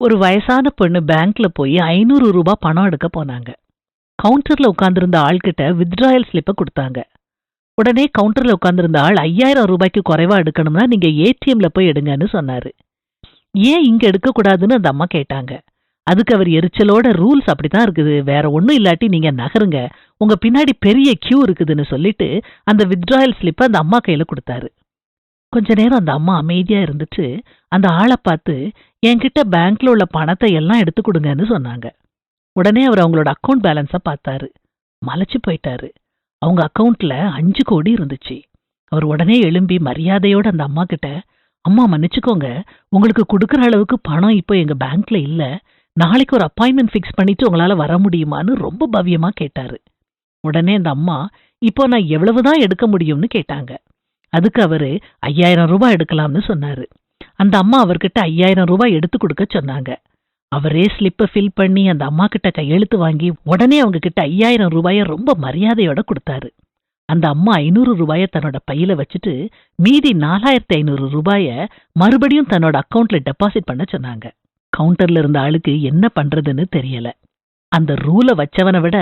ஒரு வயசான பொண்ணு பேங்க்ல போய் 500 ரூபாய் பணம் எடுக்க போனாங்க. கவுண்டர்ல உட்கார்ந்திருந்த ஆள்கிட்ட வித்ட்ராயல் ஸ்லிப்ப கொடுத்தாங்க. உடனே கவுண்டர்ல உட்கார்ந்திருந்த ஆள் 5000 ரூபாய்க்கு குறைவா எடுக்கணும்னா நீங்க ஏடிஎம்ல போய் எடுங்கன்னு சொன்னாரு. ஏன் இங்க எடுக்க கூடாதுன்னு அந்த அம்மா கேட்டாங்க. அதுக்கு அவர் எரிச்சலோட, ரூல்ஸ் அப்படித்தான் இருக்குது, வேற ஒண்ணும் இல்லாட்டி நீங்க நகருங்க, உங்க பின்னாடி பெரிய கியூ இருக்குதுன்னு சொல்லிட்டு அந்த வித்ட்ராயல் ஸ்லிப்ப அந்த அம்மா கையில கொடுத்தாரு. கொஞ்ச நேரம் அந்த அம்மா அமைதியா இருந்துட்டு அந்த ஆளை பார்த்து, என்கிட்ட பேங்க்ல உள்ள பணத்தை எல்லாம் எடுத்து கொடுங்கன்னு சொன்னாங்க. உடனே அவர் அவங்களோட அக்கவுண்ட் பேலன்ஸ பார்த்தாரு. மலைச்சு போயிட்டாரு. அவங்க அக்கவுண்ட்ல 5 கோடி இருந்துச்சு. அவர் உடனே எழும்பி மரியாதையோட அந்த அம்மா கிட்ட, அம்மா மன்னிச்சுக்கோங்க, உங்களுக்கு கொடுக்கற அளவுக்கு பணம் இப்போ எங்க பேங்க்ல இல்ல, நாளைக்கு ஒரு அப்பாயின்மெண்ட் ஃபிக்ஸ் பண்ணிட்டு உங்களால வர முடியுமான்னு ரொம்ப பவ்யமா கேட்டாரு. உடனே அந்த அம்மா, இப்போ நான் எவ்வளவுதான் எடுக்க முடியும்னு கேட்டாங்க. அதுக்கு அவரு 5000 ரூபாய் எடுக்கலாம்னு சொன்னாரு. அந்த அம்மா அவர்கிட்ட 5000 ரூபாய் எடுத்து கொடுக்க சொன்னாங்க. அவரே ஸ்லிப்பை ஃபில் பண்ணி அந்த அம்மா கிட்ட கையெழுத்து வாங்கி உடனே அவங்க கிட்ட 5000 ரூபாய ரொம்ப மரியாதையோட கொடுத்தாரு. அந்த அம்மா 500 ரூபாய தன்னோட பையில வச்சுட்டு மீதி 4500 ரூபாய மறுபடியும் தன்னோட அக்கவுண்ட்ல டெபாசிட் பண்ண சொன்னாங்க. கவுண்டர்ல இருந்த ஆளுக்கு என்ன பண்றதுன்னு தெரியல. அந்த ரூலை வச்சவனை விட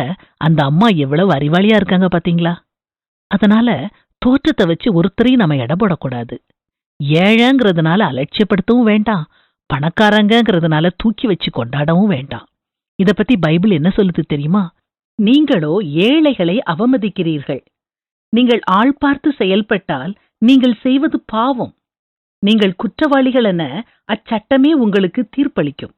அந்த அம்மா எவ்வளவு அறிவாளியா இருக்காங்க பாத்தீங்களா? அதனால தோற்றத்தை வச்சு ஒருத்தரையும் நம்ம எடை போடக்கூடாது. ஏழைங்கிறதுனால அலட்சியப்படுத்தவும் வேண்டாம், பணக்காரங்கிறதுனால தூக்கி வச்சு கொண்டாடவும் வேண்டாம். இத பத்தி பைபிள் என்ன சொல்லுது தெரியுமா? நீங்களோ ஏழைகளை அவமதிக்கிறீர்கள். நீங்கள் ஆள் பார்த்து செயல்பட்டால் நீங்கள் செய்வது பாவம். நீங்கள் குற்றவாளிகள் என அச்சட்டமே உங்களுக்கு தீர்ப்பளிக்கும்.